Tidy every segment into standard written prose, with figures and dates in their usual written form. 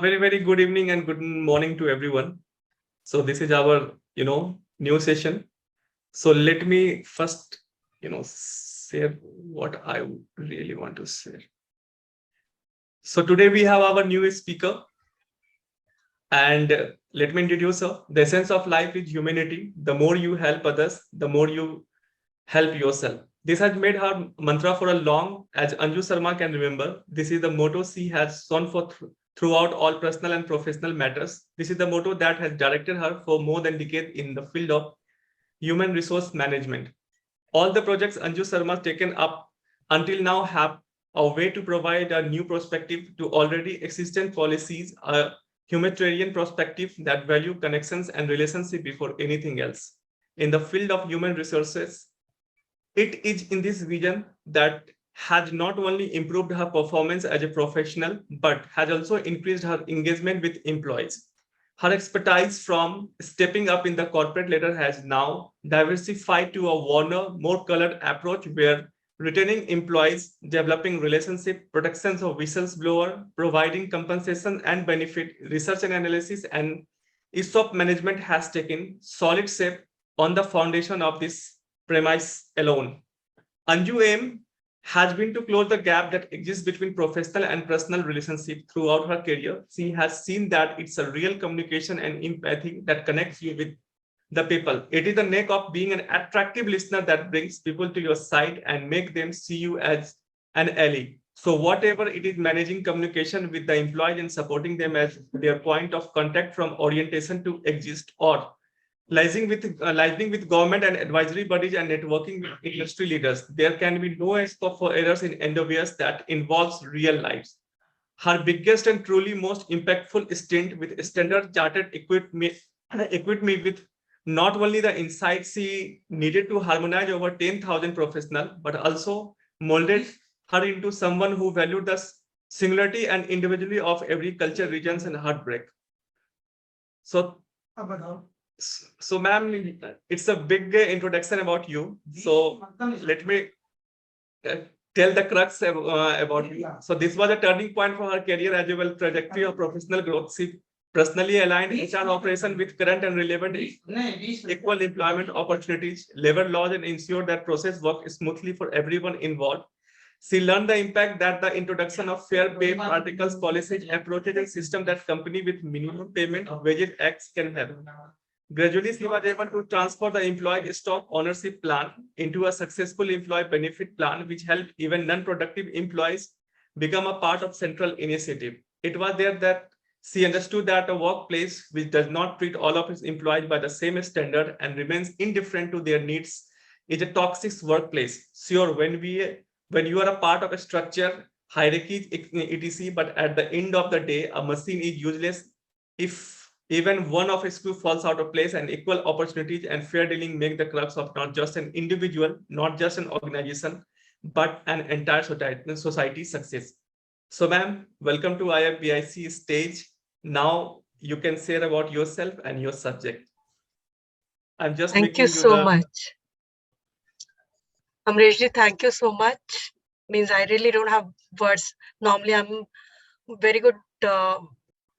very, very good evening and good morning to everyone. So this is our, new session. So let me first, share what I really want to share. So today we have our new speaker, and let me introduce her. The essence of life is humanity. The more you help others, the more you help yourself. This has made her mantra for a long, as Anju Sharma can remember. This is the motto she has shown for throughout all personal and professional matters. This is the motto that has directed her for more than a decade in the field of human resource management. All the projects Anju Sharma has taken up until now have a way to provide a new perspective to already existent policies, a humanitarian perspective that value connections and relationship before anything else. In the field of human resources, it is in this vision that has not only improved her performance as a professional, but has also increased her engagement with employees. Her expertise from stepping up in the corporate ladder has now diversified to a warmer, more colored approach where retaining employees, developing relationship, protections of whistleblower, providing compensation and benefit, research and analysis, and ESOP management has taken solid shape on the foundation of this premise alone. Anju aim has been to close the gap that exists between professional and personal relationship throughout her career. She has seen that it's a real communication and empathy that connects you with the people. It is the knack of being an attractive listener that brings people to your side and make them see you as an ally. So whatever it is, managing communication with the employees and supporting them as their point of contact from orientation to exist, or liaising with government and advisory bodies and networking with industry leaders. There can be no scope for errors in endeavors that involves real lives. Her biggest and truly most impactful stint with Standard Chartered equipped me with not only the insights she needed to harmonize over 10,000 professionals, but also molded her into someone who valued the singularity and individuality of every culture, regions, and heartbreak. So, ma'am, it's a big introduction about you. So, let me uh, tell the crux about you. So, this was a turning point for her career as well trajectory of professional growth. She personally aligned HR operation with current and relevant equal employment opportunities, labor laws, and ensured that process worked smoothly for everyone involved. She learned the impact that the introduction of fair pay articles, policies, approaches, and system that company with minimum payment wages acts can have. Gradually, she was able to transfer the employee stock ownership plan into a successful employee benefit plan, which helped even non-productive employees become a part of central initiative. It was there that she understood that a workplace which does not treat all of its employees by the same standard and remains indifferent to their needs is a toxic workplace. Sure, when you are a part of a structure, hierarchy, etc., but at the end of the day, a machine is useless if even one of its screw falls out of place, and equal opportunities and fair dealing make the crux of not just an individual, not just an organization, but an entire society success. So, ma'am, welcome to IFBIC stage. Now you can share about yourself and your subject. I'm just Thank you making you so the much. Amreshji, thank you so much. Means I really don't have words. Normally, I'm very good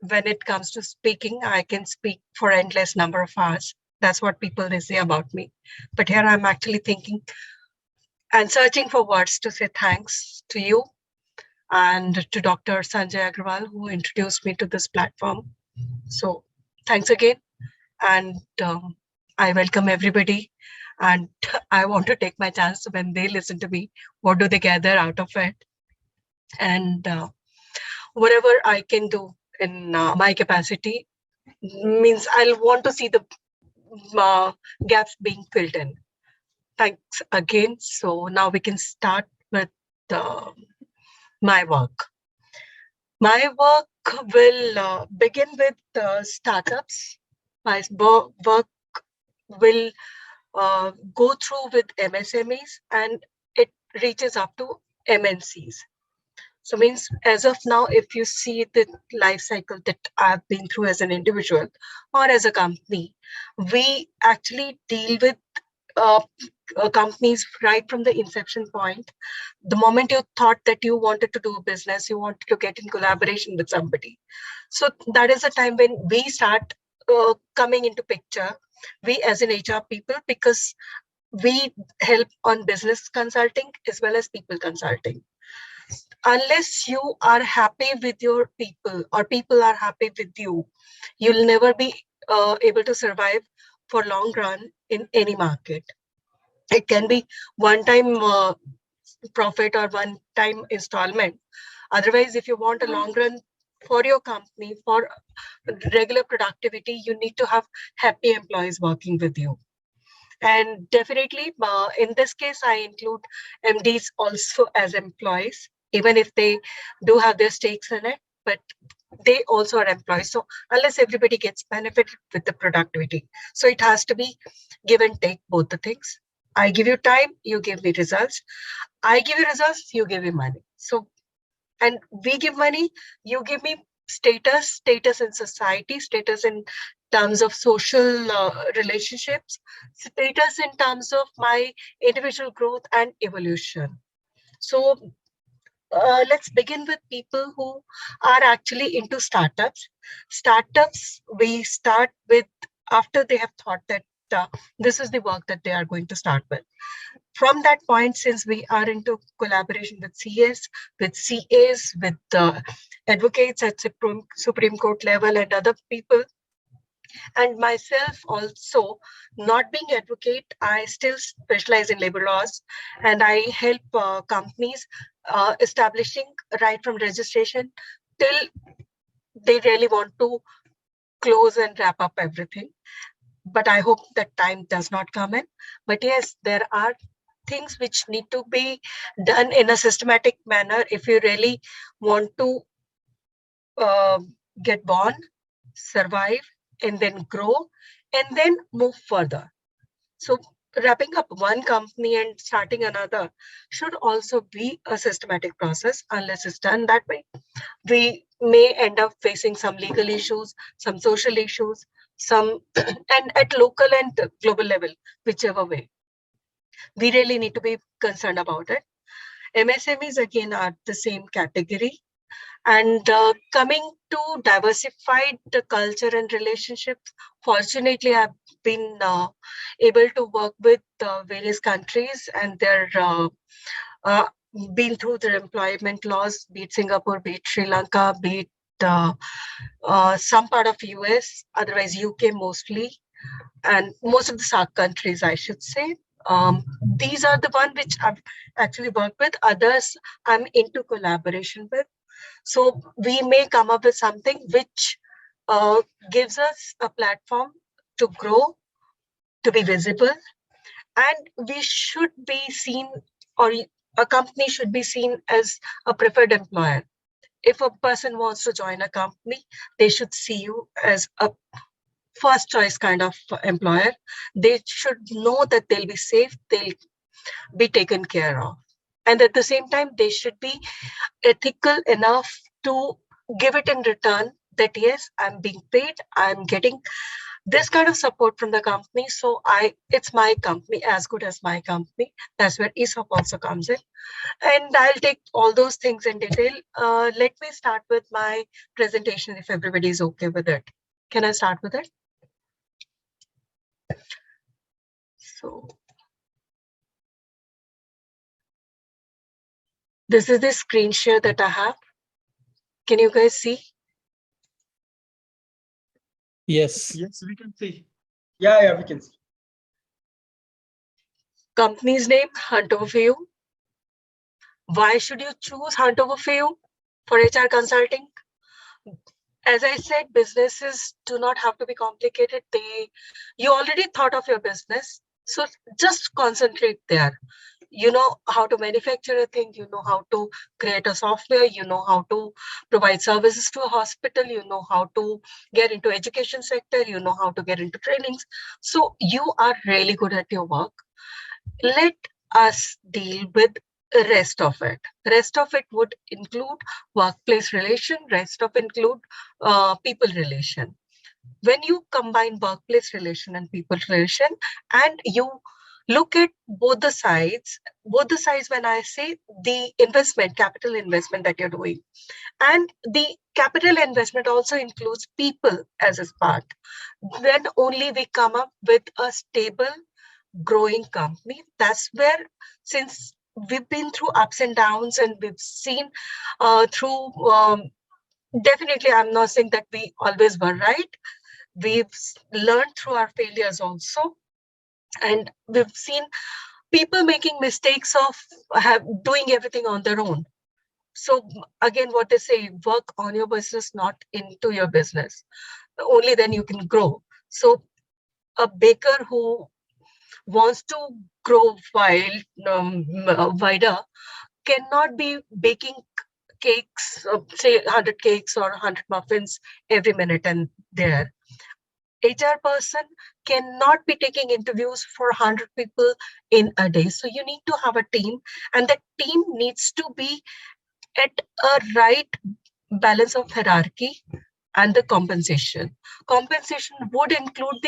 when it comes to speaking. I can speak for endless number of hours. That's what people they say about me. But here I'm actually thinking and searching for words to say thanks to you and to Dr. Sanjay Agrawal, who introduced me to this platform. So thanks again. And I welcome everybody. And I want to take my chance when they listen to me, what do they gather out of it? And whatever I can do in my capacity means I'll want to see the gaps being filled in. Thanks again. So now we can start with my work. My work will begin with startups. My work will go through with MSMEs and it reaches up to MNCs. So means as of now, if you see the life cycle that I've been through as an individual or as a company, we actually deal with companies right from the inception point. The moment you thought that you wanted to do a business, you wanted to get in collaboration with somebody. So that is the time when we start coming into picture, we as an HR people, because we help on business consulting as well as people consulting. Unless you are happy with your people or people are happy with you, you'll never be able to survive for long run in any market. It can be one time profit or one time installment. Otherwise, if you want a long run for your company, for regular productivity, you need to have happy employees working with you. And definitely, in this case, I include MDs also as employees, even if they do have their stakes in it, but they also are employees. So unless everybody gets benefited with the productivity, so it has to be give and take, both the things. I give you time, you give me results. I give you results, you give me money. So, and we give money, you give me status in society, status in terms of social relationships, status in terms of my individual growth and evolution. So let's begin with people who are actually into startups. Startups, we start with after they have thought that this is the work that they are going to start with. From that point, since we are into collaboration with CS, with CAs, with advocates at Supreme Court level and other people, and myself also, not being advocate, I still specialize in labor laws, and I help companies establishing right from registration till they really want to close and wrap up everything. But I hope that time does not come in. But yes, there are things which need to be done in a systematic manner if you really want to uh, get born, survive, and then grow, and then move further. So wrapping up one company and starting another should also be a systematic process. Unless it's done that way, we may end up facing some legal issues, some social issues, some and at local and global level, whichever way. We really need to be concerned about it. MSMEs again are the same category. And coming to diversified culture and relationships, fortunately, I've been able to work with various countries and their uh, been through their employment laws, be it Singapore, be it Sri Lanka, be it some part of US, otherwise UK mostly, and most of the SAARC countries, I should say. These are the one which I've actually worked with. Others I'm into collaboration with. So we may come up with something which uh, gives us a platform to grow, to be visible, and we should be seen, or a company should be seen as a preferred employer. If a person wants to join a company, they should see you as a first choice kind of employer. They should know that they'll be safe, they'll be taken care of. And at the same time, they should be ethical enough to give it in return that yes, I'm being paid, I'm getting this kind of support from the company. So it's my company, as good as my company. That's where ESOP also comes in. And I'll take all those things in detail. Let me start with my presentation if everybody is okay with it. Can I start with it? So this is the screen share that I have. Can you guys see? Yes. Yes, we can see. Yeah, we can see. Company's name, Hunt Over You. Why should you choose Hunt Over You for HR consulting? As I said, businesses do not have to be complicated. You already thought of your business, so just concentrate there. You know how to manufacture a thing, you know how to create a software, you know how to provide services to a hospital, you know how to get into education sector, you know how to get into trainings. So you are really good at your work. Let us deal with rest of it. Rest of it would include workplace relation, rest of include people relation. When you combine workplace relation and people relation, and you look at both the sides. Both the sides, when I say the investment, capital investment that you're doing, and the capital investment also includes people as a part. Then only we come up with a stable, growing company. That's where, since we've been through ups and downs and we've seen through, definitely, I'm not saying that we always were right. We've learned through our failures also. And we've seen people making mistakes of doing everything on their own. So again, what they say, work on your business, not into your business. Only then you can grow. So a baker who wants to grow wider cannot be baking cakes, say 100 cakes or 100 muffins every minute and there. HR person cannot be taking interviews for 100 people in a day. So you need to have a team, and the team needs to be at a right balance of hierarchy and the compensation. Compensation would include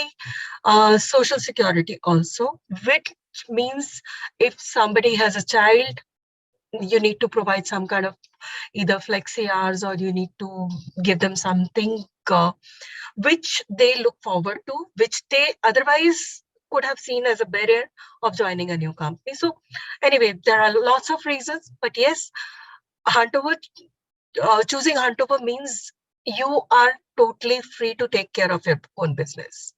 the social security also, which means if somebody has a child, you need to provide some kind of either flexi hours, or you need to give them something which they look forward to, which they otherwise could have seen as a barrier of joining a new company. So anyway, there are lots of reasons, but yes, Huntover, choosing Huntover means you are totally free to take care of your own business.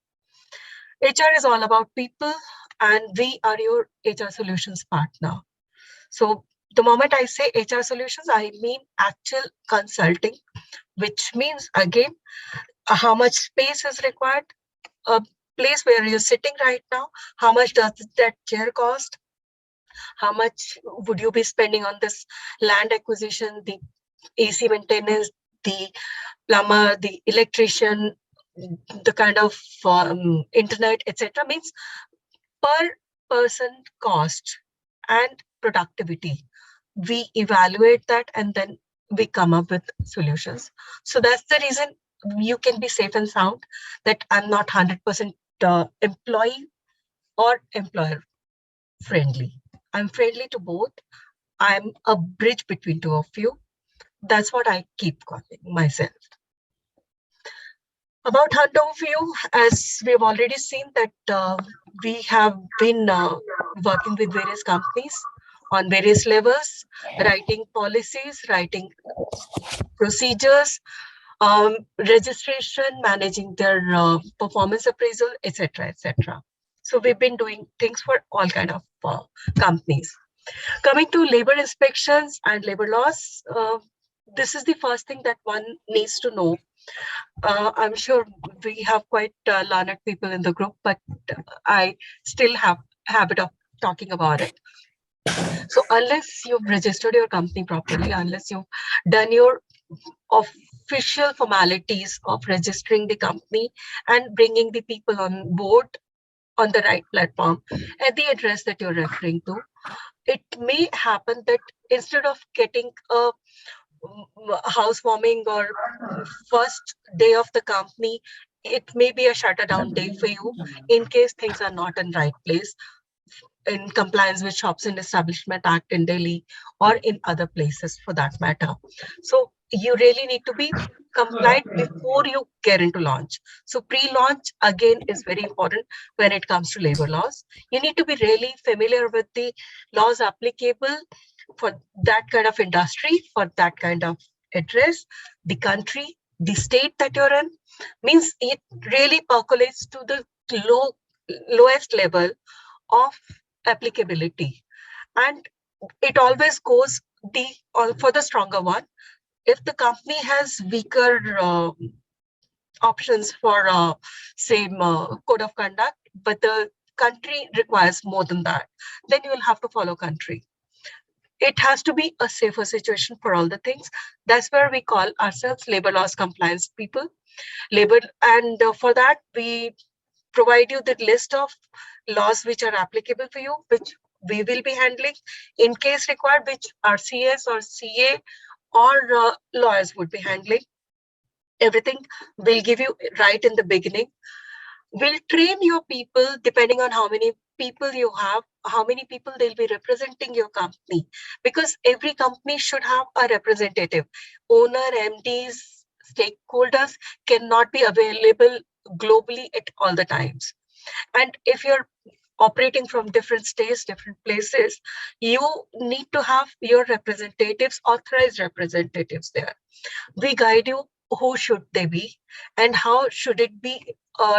HR is all about people, and we are your HR solutions partner. So the moment I say HR solutions, I mean actual consulting, which means again, how much space is required, a place where you're sitting right now, how much does that chair cost, how much would you be spending on this land acquisition, the AC maintenance, the plumber, the electrician, the kind of internet, etc. Means per person cost and productivity. We evaluate that and then we come up with solutions. So that's the reason you can be safe and sound that I'm not 100% employee or employer friendly. I'm friendly to both. I'm a bridge between two of you. That's what I keep calling myself. About Huntoverview, as we've already seen that we have been working with various companies on various levels, writing policies, writing procedures, registration, managing their performance appraisal, etc., etc. So we've been doing things for all kind of companies. Coming to labor inspections and labor laws, this is the first thing that one needs to know. I'm sure we have quite learned people in the group, but I still have habit of talking about it. So unless you've registered your company properly, unless you've done your official formalities of registering the company and bringing the people on board on the right platform at the address that you're referring to, it may happen that instead of getting a housewarming or first day of the company, it may be a shutdown day for you in case things are not in right place in compliance with Shops and Establishment Act in Delhi or in other places for that matter. So you really need to be compliant before you get into launch. So pre-launch again is very important when it comes to labor laws. You need to be really familiar with the laws applicable for that kind of industry, for that kind of address, the country, the state that you're in. Means it really percolates to the lowest level of applicability, and it always goes for the stronger one. If the company has weaker options for same code of conduct, but the country requires more than that, then you will have to follow country. It has to be a safer situation for all the things. That's where we call ourselves labor laws compliance people. Labor, and for that we provide you the list of laws which are applicable for you, which we will be handling in case required, which our CS or CA or lawyers would be handling. Everything we'll give you right in the beginning. We'll train your people depending on how many people you have, how many people they'll be representing your company, because every company should have a representative. Owner, MDs, stakeholders cannot be available globally at all the times. And if you're operating from different states, different places, you need to have your representatives, authorized representatives there. We guide you who should they be and how should it be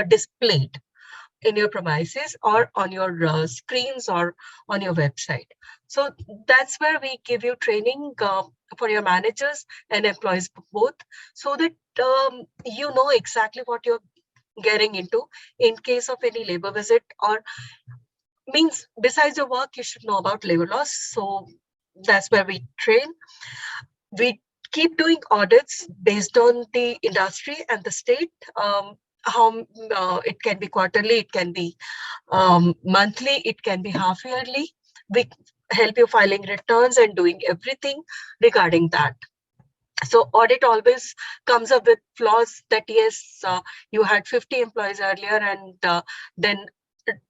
displayed in your premises or on your screens or on your website. So that's where we give you training for your managers and employees both, so that you know exactly what you're getting into in case of any labor visit, or means besides your work you should know about labor laws. So that's where we train. We keep doing audits based on the industry and the state. How it can be quarterly, it can be monthly, it can be half yearly. We help you filing returns and doing everything regarding that. So audit always comes up with flaws that yes, you had 50 employees earlier, and then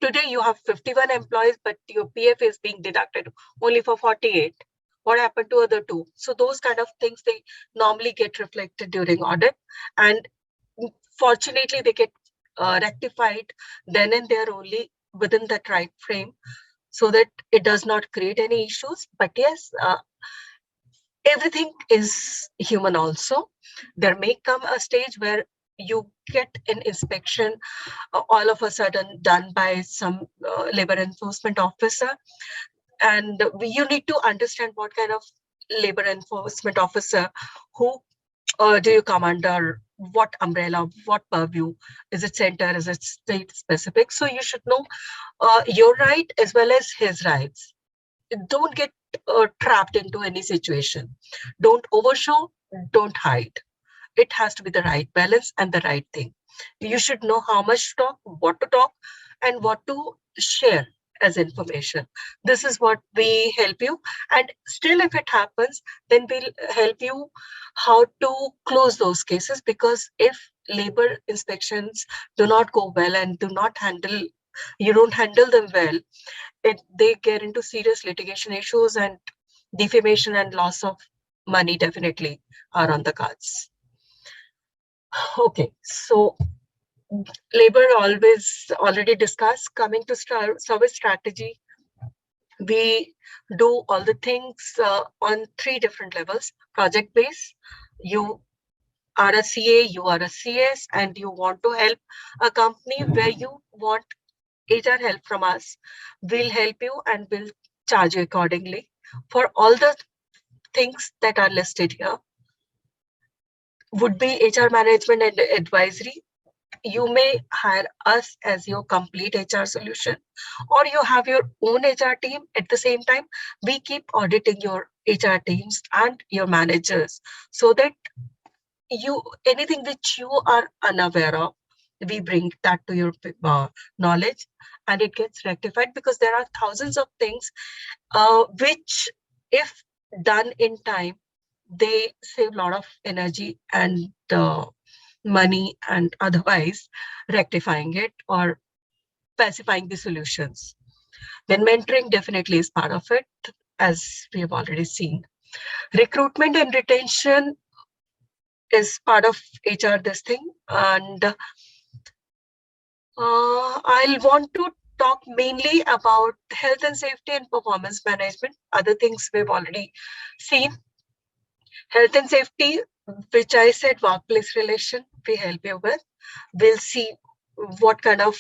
today you have 51 employees, but your PF is being deducted only for 48. What happened to other two? So those kind of things, they normally get reflected during audit, and fortunately they get rectified then and there only within that right frame, so that it does not create any issues. But yes, everything is human also. There may come a stage where you get an inspection all of a sudden done by some labor enforcement officer, and you need to understand what kind of labor enforcement officer, who do you come under, what umbrella, what purview, is it center, is it state specific. So you should know your right as well as his rights. Don't get trapped into any situation. Don't overshow, don't hide. It has to be the right balance and the right thing. You should know how much to talk, and what to share as information. This is what we help you. And still, if it happens, then we'll help you how to close those cases. Because if labor inspections do not go well and you don't handle them well, they get into serious litigation issues, and defamation and loss of money definitely are on the cards. Okay, so labor always already discussed. Coming to service strategy, we do all the things on three different levels. Project base, you are a CA, you are a CS, and you want to help a company where you want HR help from us. We'll help you and we'll charge you accordingly for all the things that are listed here. Would be HR management and advisory. You may hire us as your complete HR solution, or you have your own HR team. At the same time, we keep auditing your HR teams and your managers, so that anything which you are unaware of, we bring that to your knowledge, and it gets rectified, because there are thousands of things which, if done in time, they save a lot of energy and money, and otherwise rectifying it or pacifying the solutions. Then mentoring definitely is part of it, as we have already seen. Recruitment and retention is part of HR, this thing. And I'll want to talk mainly about health and safety and performance management. Other things we've already seen. Health and safety, which I said workplace relation, we help you with. We'll see what kind of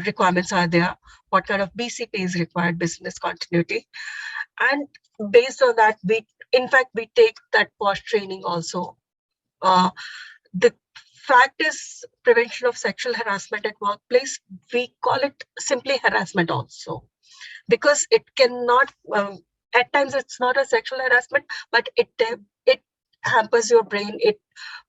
requirements are there, what kind of BCP is required, business continuity. And based on that, we take that post training also. The fact is, prevention of sexual harassment at workplace, we call it simply harassment also, because it cannot, at times it's not a sexual harassment, but it hampers your brain. It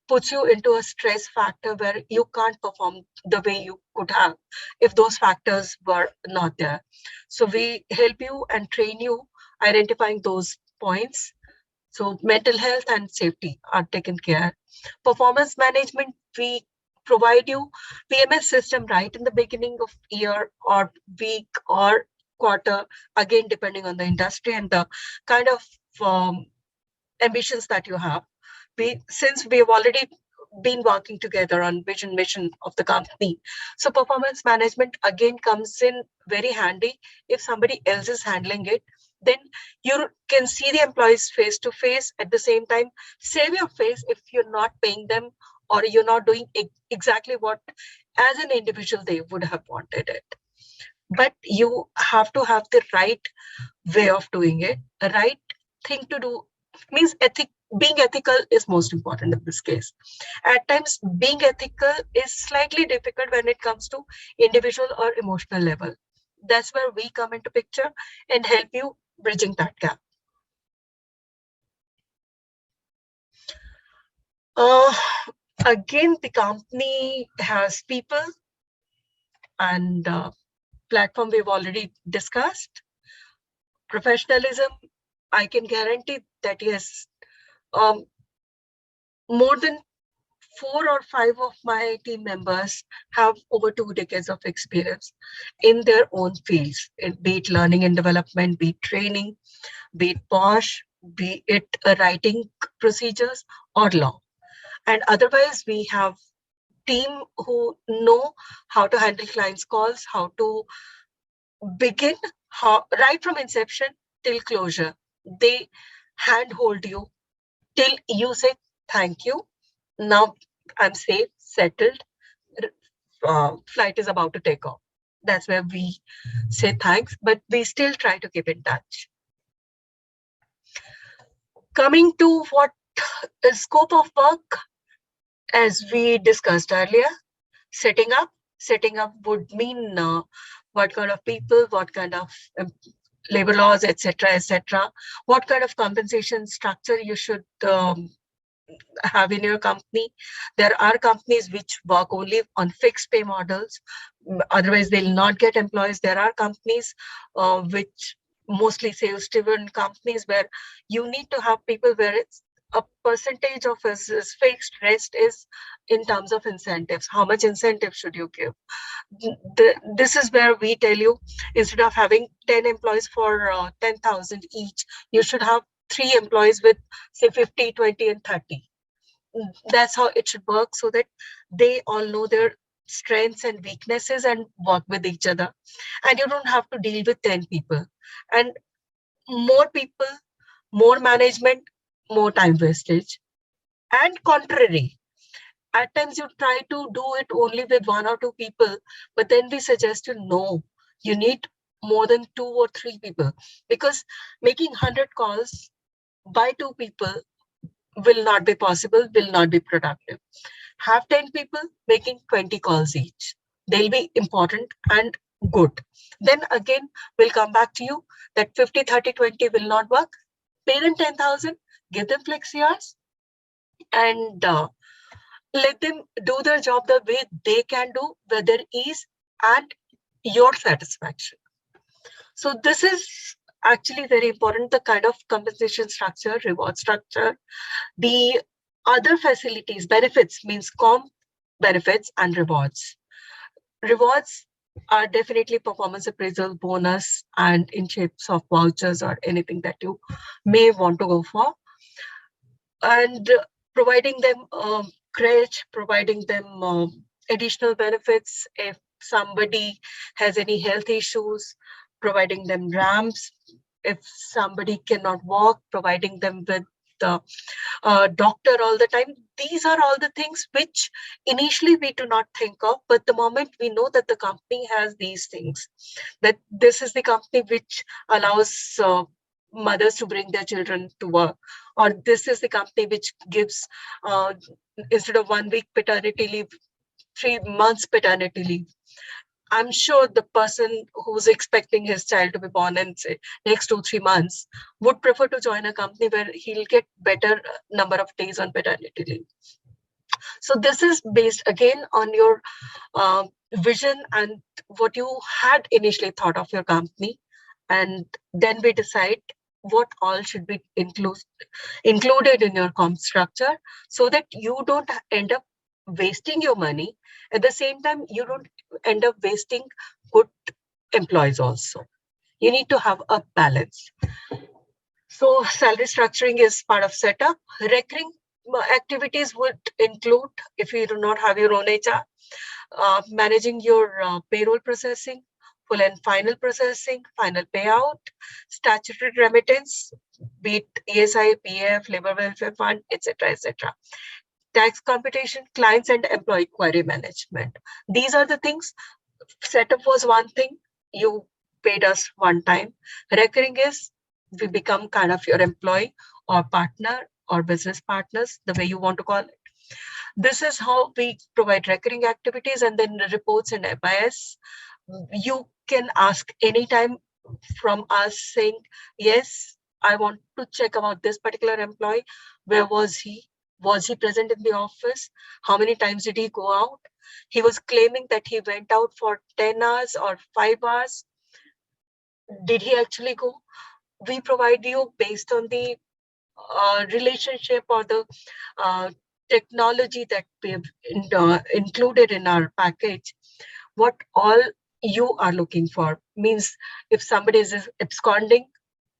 puts you into a stress factor where you can't perform the way you could have if those factors were not there. So we help you and train you identifying those points. So mental health and safety are taken care. Performance management, we provide you PMS system right in the beginning of year or week or quarter, again, depending on the industry and the kind of ambitions that you have. Since we have already been working together on vision mission of the company, so performance management again comes in very handy. If somebody else is handling it, then you can see the employees face to face. At the same time, save your face if you're not paying them or you're not doing exactly what as an individual they would have wanted it. But you have to have the right way of doing it. The right thing to do means being ethical is most important in this case. At times, being ethical is slightly difficult when it comes to individual or emotional level. That's where we come into picture and help you bridging that gap. Again, the company has people and platform we've already discussed. Professionalism, I can guarantee that yes, more than 4 or 5 of my team members have over 2 decades of experience in their own fields, be it learning and development, be it training, be it POSH, be it writing procedures or law. And otherwise, we have team who know how to handle clients' calls, how to begin, right from inception till closure. They handhold you till you say thank you. Now I'm safe, settled. Flight is about to take off. That's where we say thanks, but we still try to keep in touch. Coming to what scope of work, as we discussed earlier, setting up. Setting up would mean what kind of people, what kind of labor laws, etc., etc. What kind of compensation structure you should have in your company. There are companies which work only on fixed pay models. Otherwise, they'll not get employees. There are companies which mostly sales driven companies where you need to have people where it's a percentage of his fixed, rest is in terms of incentives. How much incentive should you give? This is where we tell you, instead of having 10 employees for 10,000 each, you should have 3 employees with say 50, 20 and 30. That's how it should work, so that they all know their strengths and weaknesses and work with each other. And you don't have to deal with 10 people. And more people, more management, more time wastage. And contrary, at times you try to do it only with 1 or 2 people, but then we suggest you no, you need more than 2 or 3 people, because making 100 calls by 2 people will not be possible, will not be productive. Have 10 people making 20 calls each. They'll be important and good. Then again, we'll come back to you that 50, 30, 20 will not work. Pay them 10,000, give them flexi hours, and let them do their job the way they can do, with their ease and your satisfaction. So this is actually very important, the kind of compensation structure, reward structure. The other facilities, benefits means comp, benefits and rewards. Rewards are definitely performance appraisal, bonus, and in shapes of vouchers or anything that you may want to go for. And providing them crèche, providing them additional benefits if somebody has any health issues, providing them ramps if somebody cannot walk, providing them with the doctor all the time. These are all the things which initially we do not think of, but the moment we know that the company has these things, that this is the company which allows mothers to bring their children to work, or this is the company which gives instead of 1 week paternity leave, 3 months paternity leave. I'm sure the person who's expecting his child to be born in say next 2-3 months would prefer to join a company where he'll get better number of days on paternity leave. So this is based again on your vision and what you had initially thought of your company, and then we decide what all should be included in your comp structure, so that you don't end up wasting your money. At the same time, you don't end up wasting good employees also. You need to have a balance. So salary structuring is part of setup. Recurring activities would include, if you do not have your own HR, managing your payroll processing, full and final processing, final payout, statutory remittance, be it ESI, PF, labor welfare fund, etc., etc. Tax computation, clients and employee query management. These are the things. Setup was one thing, you paid us one time. Recurring is we become kind of your employee or partner or business partners, the way you want to call it. This is how we provide recurring activities, and then the reports and MIS. You can ask anytime from us saying, yes, I want to check about this particular employee. Where was he? Was he present in the office? How many times did he go out? He was claiming that he went out for 10 hours or 5 hours. Did he actually go? We provide you based on the relationship or the uh, technology that we have included in our package, what all you are looking for. Means if somebody is absconding,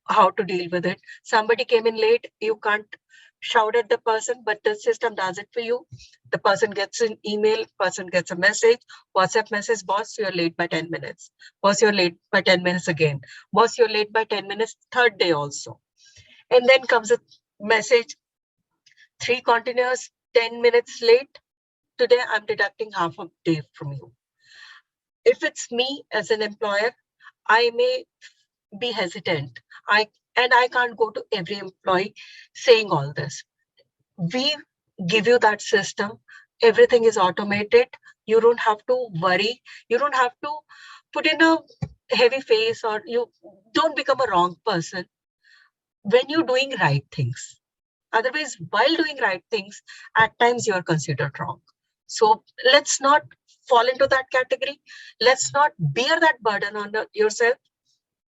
how to deal with it. Somebody came in late, you can't shout at the person, but the system does it for you. The person gets an email, person gets a message, WhatsApp message, boss, you're late by 10 minutes. Boss, you're late by 10 minutes again. Boss, you're late by 10 minutes, third day also. And then comes a message, 3 continuous, 10 minutes late. Today, I'm deducting half a day from you. If it's me as an employer, I may be hesitant. I can't go to every employee saying all this. We give you that system. Everything is automated. You don't have to worry. You don't have to put in a heavy face, or you don't become a wrong person when you're doing right things. Otherwise, while doing right things, at times you are considered wrong. So let's not fall into that category. Let's not bear that burden on yourself.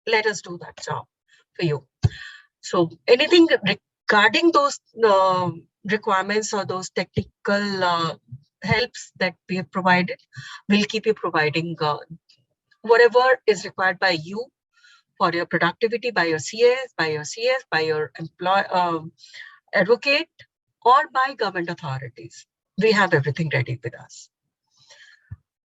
Let us do that job for you. So anything regarding those requirements or those technical helps that we have provided, we'll keep you providing whatever is required by you for your productivity, by your CS, by your CS, by your advocate, or by government authorities. We have everything ready with us.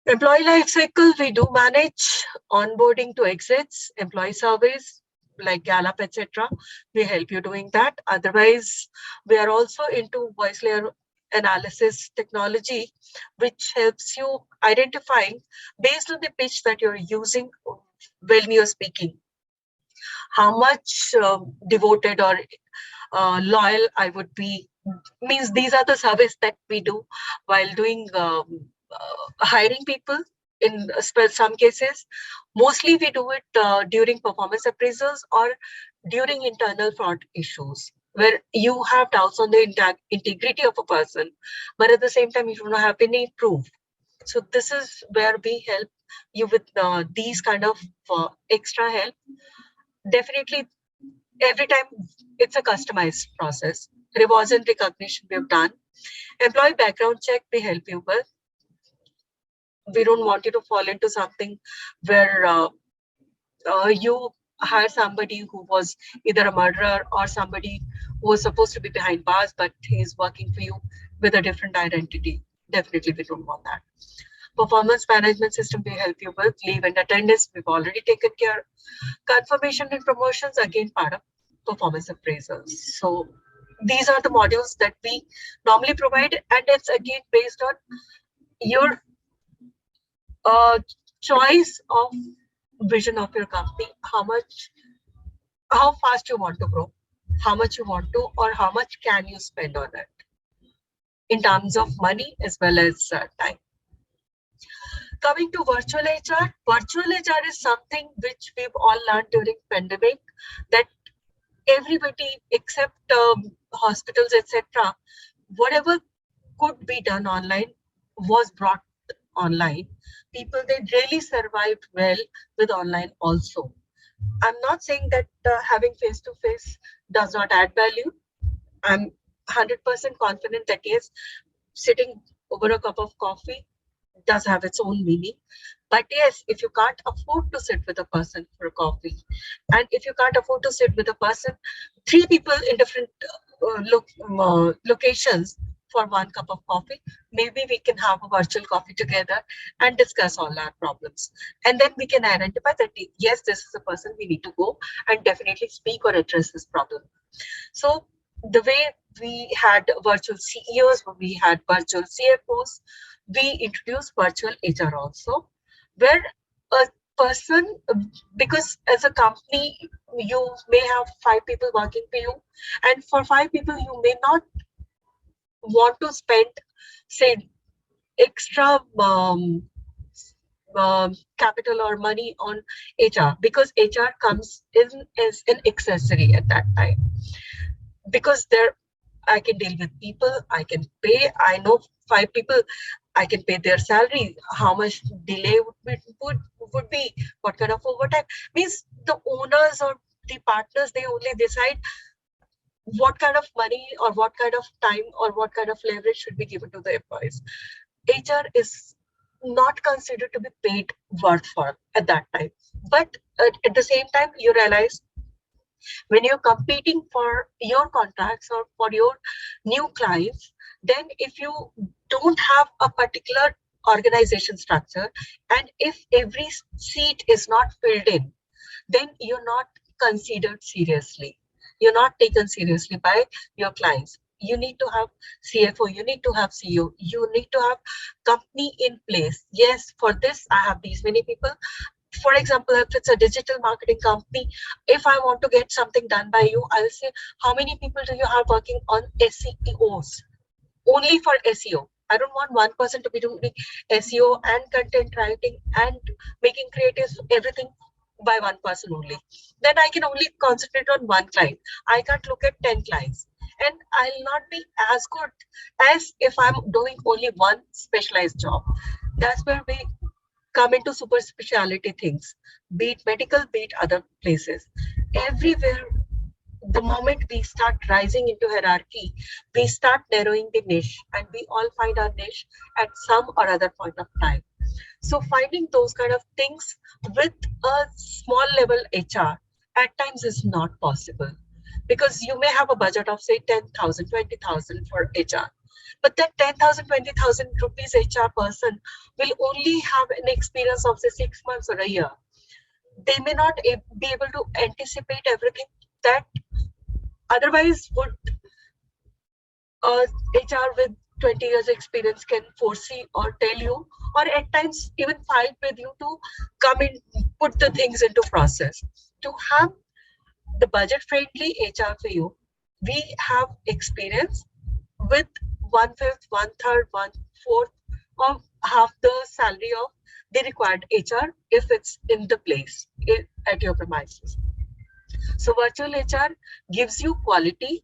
Employee life cycle, we do manage onboarding to exits, employee surveys like Gallup, etc. We help you doing that. Otherwise, we are also into voice layer analysis technology, which helps you identifying based on the pitch that you're using when you're speaking, how much devoted or loyal I would be. Means these are the surveys that we do while doing hiring people in some cases. Mostly we do it during performance appraisals or during internal fraud issues, where you have doubts on the integrity of a person, but at the same time you do not have any proof. So this is where we help you with these kind of extra help. Definitely, every time it's a customized process. Rewards and recognition we have done. Employee background check we help you with. We don't want you to fall into something where you hire somebody who was either a murderer or somebody who was supposed to be behind bars, but he's working for you with a different identity. Definitely, we don't want that. Performance management system we help you with. Leave and attendance, we've already taken care. Confirmation and promotions, again, part of performance appraisals. So these are the modules that we normally provide, and it's again based on your choice of vision of your company, how fast you want to grow, how much you want to, or how much can you spend on it in terms of money as well as time. Coming to virtual HR is something which we've all learned during pandemic, that everybody except hospitals, etc., whatever could be done online was brought online. People, they really survived well with online also. I'm not saying that having face to face does not add value. I'm 100% confident that yes, sitting over a cup of coffee does have its own meaning. But yes, if you can't afford to sit with a person for a coffee, and if you can't afford to sit with a person, three people in different locations for one cup of coffee, maybe we can have a virtual coffee together and discuss all our problems. And then we can identify that, yes, this is a person we need to go and definitely speak or address this problem. So the way we had virtual CEOs, we had virtual CFOs, we introduced virtual HR also, where a person, because as a company, you may have 5 people working for you, and for 5 people, you may not want to spend, say, extra capital or money on HR, because HR comes in as an accessory at that time, because there I can deal with people, I can pay. I know 5 people, I can pay their salary. How much delay would be? What kind of overtime? Means the owners or the partners, they only decide what kind of money or what kind of time or what kind of leverage should be given to the employees. HR is not considered to be paid worth for at that time. But at the same time, you realize when you're competing for your contracts or for your new clients, then if you don't have a particular organization structure, and if every seat is not filled in, then you're not considered seriously. You're not taken seriously by your clients. You need to have CFO, you need to have CEO, you need to have company in place. Yes, for this, I have these many people. For example, if it's a digital marketing company, if I want to get something done by you, I'll say, how many people do you have working on SEOs? Only for SEO. I don't want one person to be doing SEO and content writing and making creatives, everything by one person only. Then I can only concentrate on one client. I can't look at 10 clients. And I'll not be as good as if I'm doing only one specialized job. That's where we come into super specialty things, be it medical, be it other places. Everywhere, the moment we start rising into hierarchy, we start narrowing the niche, and we all find our niche at some or other point of time. So finding those kind of things with a small level HR at times is not possible, because you may have a budget of say 10,000, 20,000 for HR. But that 10,000, 20,000 rupees HR person will only have an experience of say 6 months or a year. They may not be able to anticipate everything that otherwise would HR with 20 years experience can foresee or tell you, or at times even fight with you to come in, put the things into process. To have the budget friendly HR for you, we have experience with 1/5, 1/3, 1/4 of half the salary of the required HR if it's in the place at your premises. So virtual HR gives you quality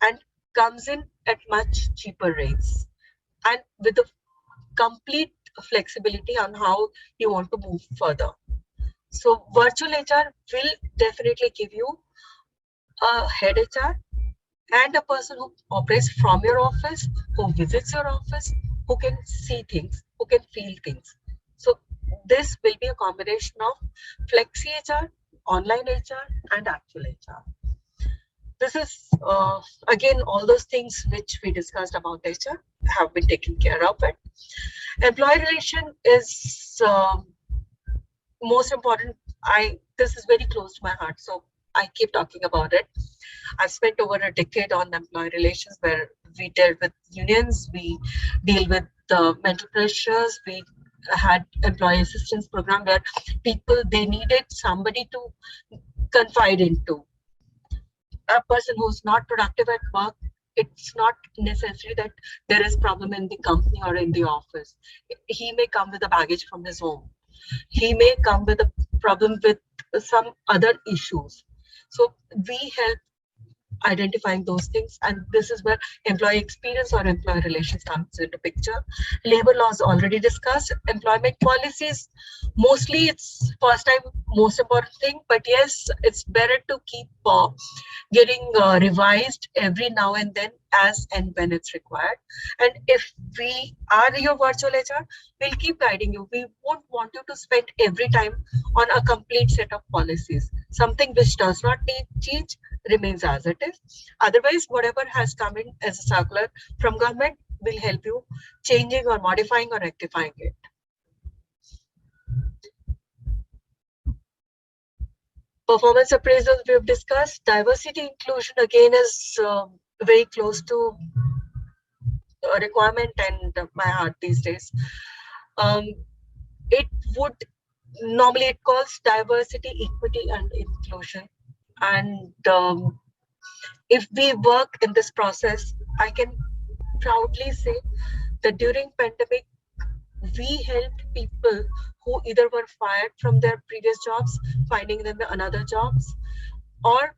and comes in at much cheaper rates and with a complete flexibility on how you want to move further. So virtual HR will definitely give you a head HR and a person who operates from your office, who visits your office, who can see things, who can feel things. So this will be a combination of flexi HR, online HR, and actual HR. This is again all those things which we discussed about HR have been taken care of. It employee relation is most important. This is very close to my heart, so I keep talking about it. I've spent over a decade on employee relations, where we dealt with unions, we deal with the mental pressures, we had employee assistance program where people, they needed somebody to confide into. A person who's not productive at work, it's not necessary that there is problem in the company or in the office. He may come with a baggage from his home. He may come with a problem with some other issues. So we help identifying those things, and this is where employee experience or employee relations comes into picture. Labor laws already discussed. Employment policies, mostly it's first time most important thing, but yes, it's better to keep getting revised every now and then as and when it's required. And if we are your virtual HR, we'll keep guiding you. We won't want you to spend every time on a complete set of policies. Something which does not need change remains as it is. Otherwise, whatever has come in as a circular from government will help you changing or modifying or rectifying it. Performance appraisals we've discussed. Diversity inclusion again is very close to a requirement and my heart these days. Um, it would normally it calls diversity, equity, and inclusion. And if we work in this process, I can proudly say that during pandemic, we helped people who either were fired from their previous jobs, finding them another jobs, or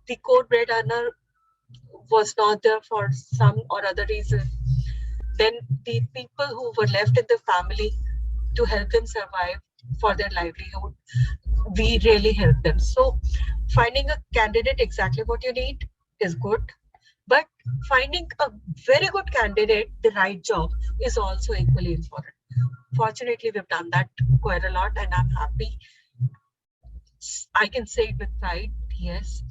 the core bread earner was not there for some or other reason. Then the people who were left in the family to help them survive for their livelihood, we really help them. So finding a candidate exactly what you need is good, but finding a very good candidate, the right job, is also equally important. Fortunately, we've done that quite a lot, and I'm happy. I can say it with pride. Yes,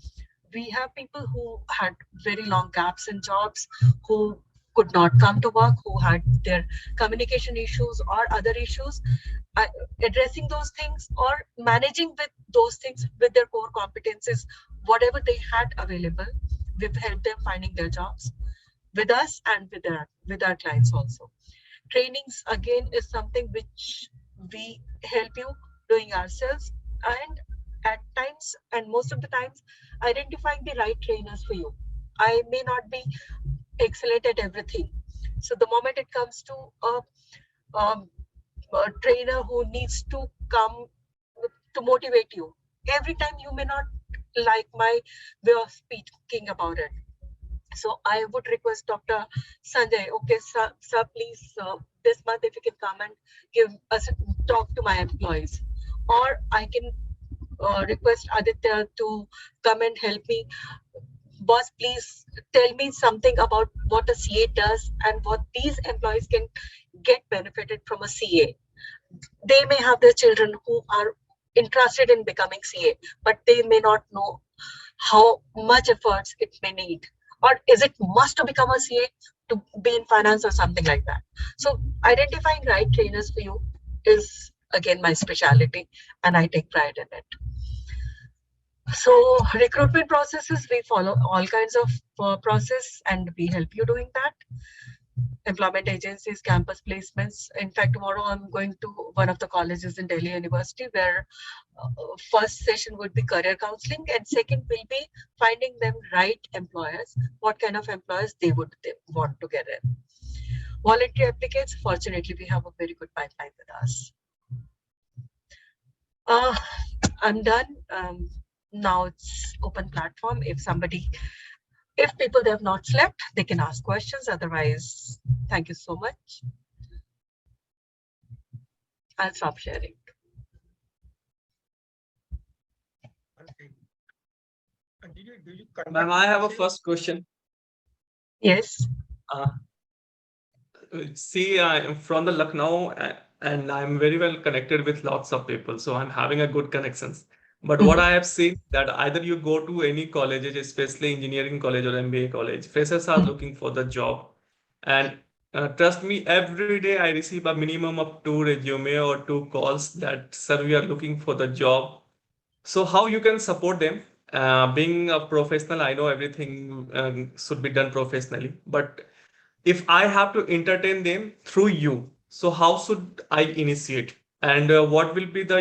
we have people who had very long gaps in jobs, who could not come to work, who had their communication issues or other issues. uh, Addressing those things or managing with those things with their core competences, whatever they had available, we've helped them finding their jobs with us and with our clients also. Trainings again is something which we help you doing ourselves, and at times and most of the times identifying the right trainers for you. I may not be excellent at everything, so the moment it comes to um, a trainer who needs to come to motivate you, every time you may not like my way of speaking about it. So I would request Dr. Sanjay, okay, sir, please, this month if you can come and give us a talk to my employees. Or I can request Aditya to come and help me. Boss, please tell me something about what a CA does and what these employees can get benefited from a CA. They may have their children who are interested in becoming CA, but they may not know how much efforts it may need, or is it must to become a CA to be in finance or something like that. So identifying right trainers for you is again my specialty, and I take pride in it. So recruitment processes, we follow all kinds of process, and we help you doing that. Employment agencies, campus placements. In fact, tomorrow I'm going to one of the colleges in Delhi University where uh, first session would be career counseling, and second will be finding them right employers, what kind of employers they want to get in. Voluntary applicants, fortunately, we have a very good pipeline with us. Uh, I'm done. Now it's open platform. If people they have not slept, they can ask questions. Otherwise, thank you so much. I'll stop sharing. Ma'am, I have a first question. Yes. Uh, See, I'm from the Lucknow and I'm very well connected with lots of people, so I'm having a good connections. But what Mhm. I have seen that either you go to any colleges, especially engineering college or MBA college, freshers are Mhm. looking for the job. And trust me, every day I receive a minimum of two resume or two calls that, sir, we are looking for the job. So how you can support them? Being a professional, I know everything should be done professionally, but if I have to entertain them through you, so how should I initiate? And what will be the,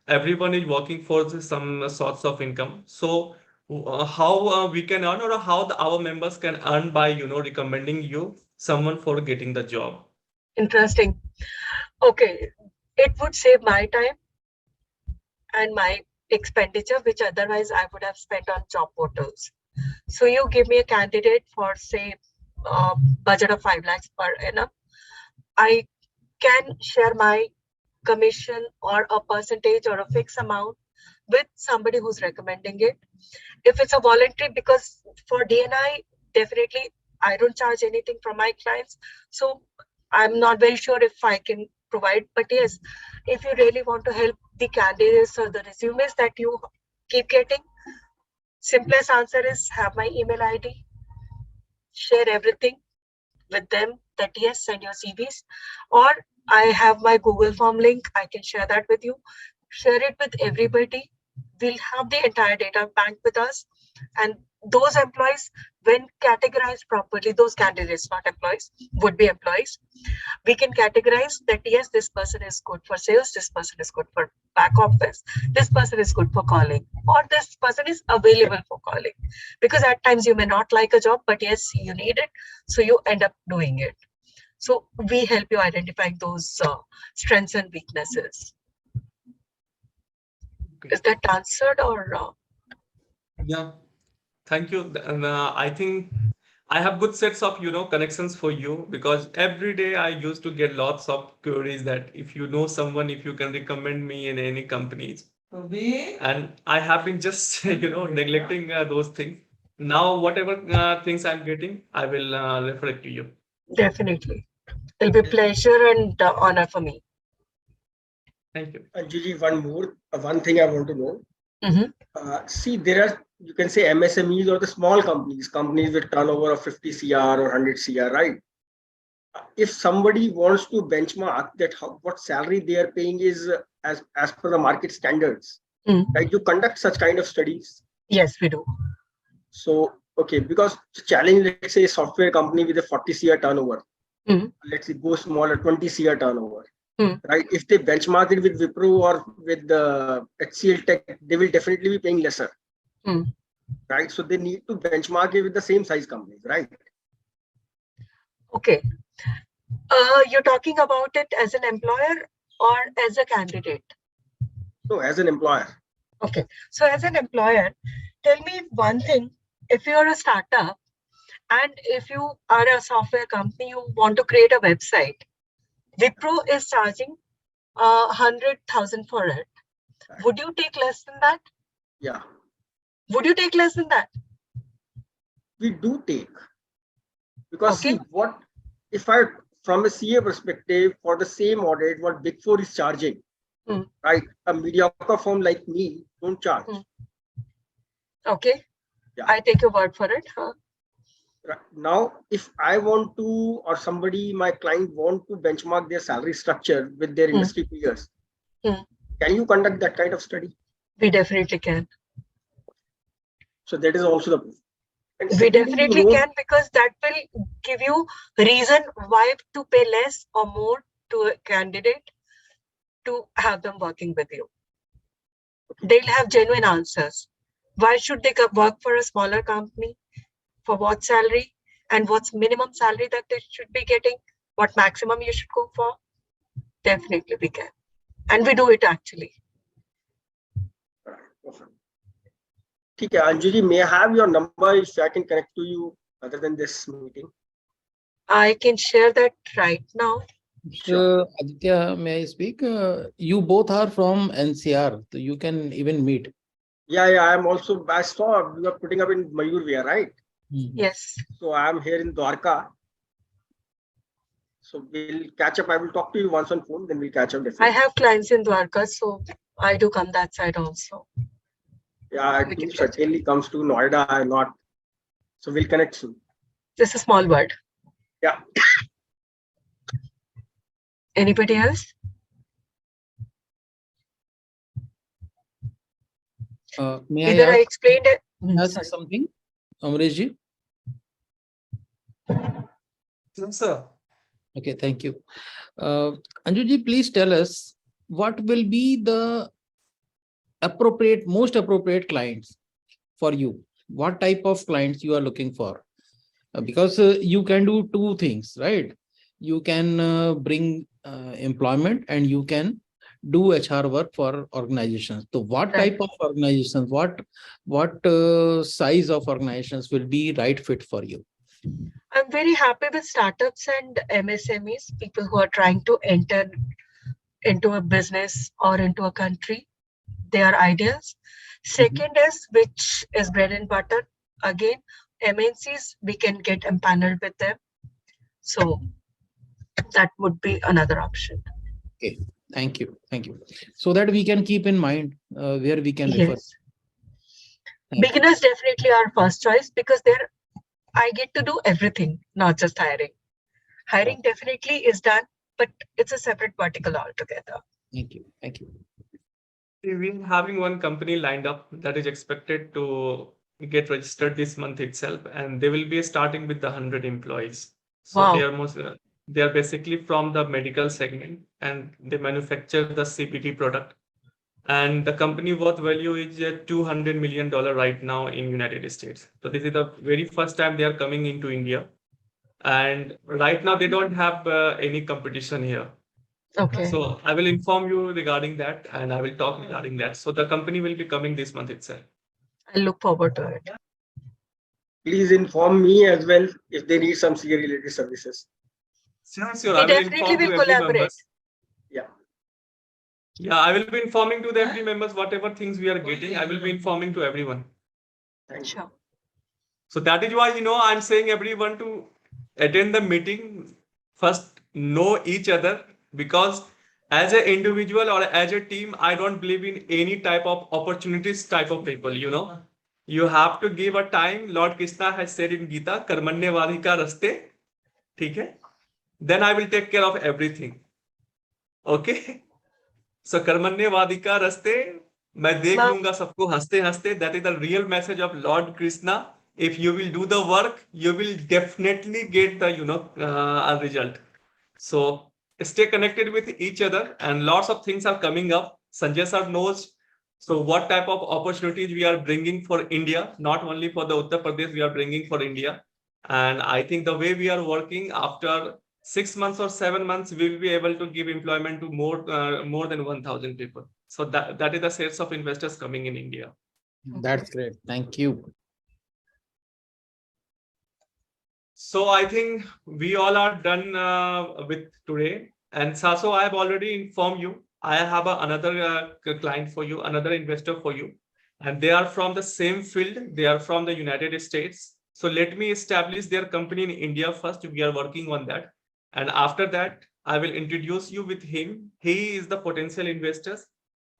everyone is working for some sorts of income. So how we can earn or how our members can earn by, recommending you someone for getting the job. Interesting. Okay. It would save my time and my expenditure, which otherwise I would have spent on job portals. So you give me a candidate for say budget of 5 lakhs per annum. I can share my commission or a percentage or a fixed amount with somebody who's recommending it. If it's a voluntary, because for DNI, definitely I don't charge anything from my clients. So I'm not very sure if I can provide. But yes, if you really want to help the candidates or the resumes that you keep getting, simplest answer is have my email ID, share everything with them that yes, send your CVs, or I have my Google form link. I can share that with you. Share it with everybody. We'll have the entire data bank with us, and those employees, when categorized properly, those candidates, not employees, would be employees. We can categorize that yes, this person is good for sales, this person is good for back office, this person is good for calling, or this person is available for calling. Because at times you may not like a job, but yes, you need it, so you end up doing it. So we help you identifying those strengths and weaknesses. Okay. Is that answered or? Yeah. Thank you. And I think I have good sets of, connections for you, because every day I used to get lots of queries that if you know someone, if you can recommend me in any companies. Okay. And I have been just, neglecting those things. Now, whatever things I'm getting, I will refer it to you. Definitely. It'll be pleasure and honor for me. Thank you. Anjuji, one thing I want to know. Mhm. See, there are, you can say MSMEs or the small companies with turnover of 50 CR or 100 CR, right? If somebody wants to benchmark that what salary they are paying is as per the market standards, right? You conduct such kind of studies. Yes, we do. So, okay, because the challenge, let's say a software company with a 40 CR turnover, let's say go smaller, 20 CR turnover, right? If they benchmark it with Wipro or with the HCL Tech, they will definitely be paying lesser, right? So they need to benchmark it with the same size companies, right? Okay. You're talking about it as an employer or as a candidate? No, as an employer. Okay. So as an employer, tell me one thing. If you're a startup and if you are a software company, you want to create a website, Wipro is charging 100,000 for it. Would you take less than that? Yeah. Would you take less than that? We do take, because Okay. see, what if I, from a CA perspective, for the same audit, what Big Four is charging, right? A mediocre firm like me don't charge. Okay. Yeah. I take your word for it. Huh? Right. Now, if I want to, or somebody, my client want to benchmark their salary structure with their industry peers, can you conduct that kind of study? We definitely can. So that is also the proof. And We secondly, definitely can, because that will give you reason why to pay less or more to a candidate to have them working with you. They'll have genuine answers. Why should they work for a smaller company? For what salary? And what's minimum salary that they should be getting? What maximum you should go for? Definitely we can. And we do it actually. Okay, Anjuji, may I have your number if I can connect to you other than this meeting? I can share that right now. Sure. Aditya, may I speak? You both are from NCR, so you can even meet. Yeah, I'm also, I saw you are putting up in Mayur, right? Yes. So I'm here in Dwarka. So we'll catch up. I will talk to you once on phone, then we'll catch up. Definitely. I have clients in Dwarka, so I do come that side also. Yeah, I do certainly comes to Noida and not. So we'll connect soon. Just a small word. Yeah. Anybody else? May Either I ask, explained it. ask something, Amreshji? Yes, sir. Okay, thank you. Anjuji, please tell us what will be the most appropriate clients for you. What type of clients you are looking for? Because you can do two things, right? You can bring employment and you can do HR work for organizations. So what Right. type of organizations, what size of organizations will be right fit for you? I'm very happy with startups and MSMEs, people who are trying to enter into a business or into a country. They are ideas. Second is, which is bread and butter. Again, MNCs, we can get empaneled with them. So that would be another option. Okay, thank you, so that we can keep in mind where we can refer. Yes. Thank you. Beginners definitely are first choice because there I get to do everything, not just hiring. Hiring definitely is done, but it's a separate vertical altogether. Thank you. We're having one company lined up that is expected to get registered this month itself, and they will be starting with the 100 employees. So Wow. they are basically from the medical segment, and they manufacture the CBD product. And the company worth value is $200 million right now in United States. So this is the very first time they are coming into India. And right now they don't have any competition here. Okay. So I will inform you regarding that, and I will talk regarding that. So the company will be coming this month itself. I look forward to it. Please inform me as well if they need some CA related services. Sure. We I will definitely inform will to every collaborate. members. Yeah. Yeah, I will be informing to the every members whatever things we are getting. I will be informing to everyone. Thank you. Sure. So that is why, I'm saying everyone to attend the meeting, first know each other, because as an individual or as a team, I don't believe in any type of opportunities type of people, You have to give a time. Lord Krishna has said in Gita, Karmanyavadika raste, okay? Then I will take care of everything. Okay? So Karmanyavadika raste, मैं देख लूंगा सबको हंसते हंसते. That is the real message of Lord Krishna. If you will do the work, you will definitely get the a result. So stay connected with each other, and lots of things are coming up. Sanjay sir knows. So what type of opportunities we are bringing for India, not only for the Uttar Pradesh, we are bringing for India. And I think the way we are working, after 6 months or 7 months, we will be able to give employment to more than 1,000 people. So that is the sales of investors coming in India. That's great. Thank you. So I think we all are done with today. And Saso, I have already informed you. I have another client for you, another investor for you. And they are from the same field. They are from the United States. So let me establish their company in India first. We are working on that. And after that, I will introduce you with him. He is the potential investors.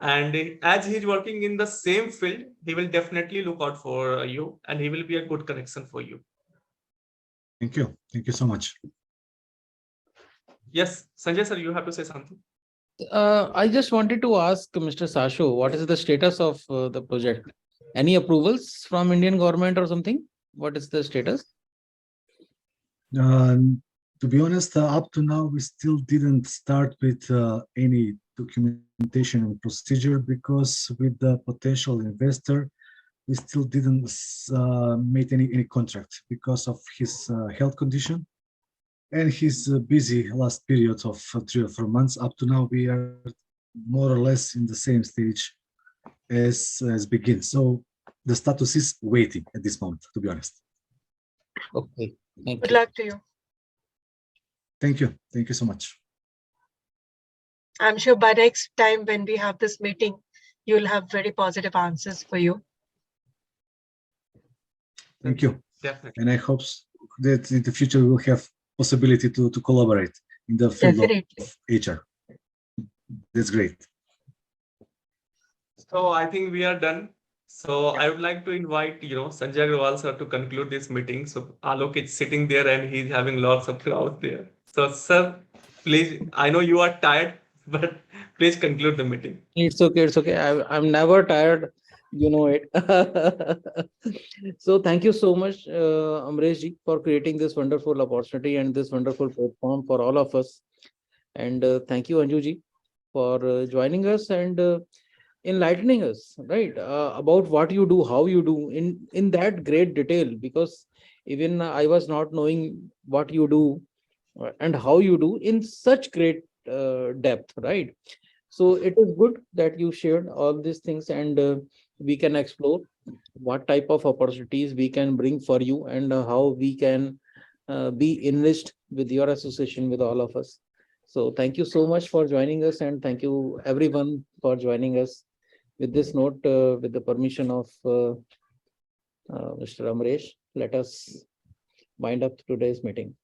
And as he's working in the same field, he will definitely look out for you, and he will be a good connection for you. Thank you. Thank you so much. Yes, Sanjay sir, you have to say something. I just wanted to ask Mr. Sasho, what is the status of the project? Any approvals from Indian government or something? What is the status? To be honest, up to now, we still didn't start with any documentation and procedure, because with the potential investor, we still didn't make any contract because of his health condition and his busy last period of 3 or 4 months. Up to now, we are more or less in the same stage as begin. So the status is waiting at this moment, to be honest. Okay, thank Good you. luck to you. Thank you. Thank you so much. I'm sure by next time when we have this meeting, you'll have very positive answers for you. Thank you. Definitely. And I hope that in the future we'll have possibility to collaborate in the field Definitely. of HR. That's great. So I think we are done. So I would like to invite, Sanjay Agrawal sir to conclude this meeting. So Alok is sitting there and he's having lots of crowd there. So sir, please, I know you are tired, but please conclude the meeting. It's okay. It's okay. I'm never tired. You know it. So thank you so much, Amresh ji, for creating this wonderful opportunity and this wonderful platform for all of us. And thank you, Anju ji, for joining us and enlightening us, right, about what you do, how you do in that great detail. Because even I was not knowing what you do and how you do in such great depth, right? So it is good that you shared all these things, and we can explore what type of opportunities we can bring for you, and how we can be enriched with your association with all of us. So thank you so much for joining us, and thank you everyone for joining us. With this note, with the permission of Mr. Amresh, let us wind up today's meeting.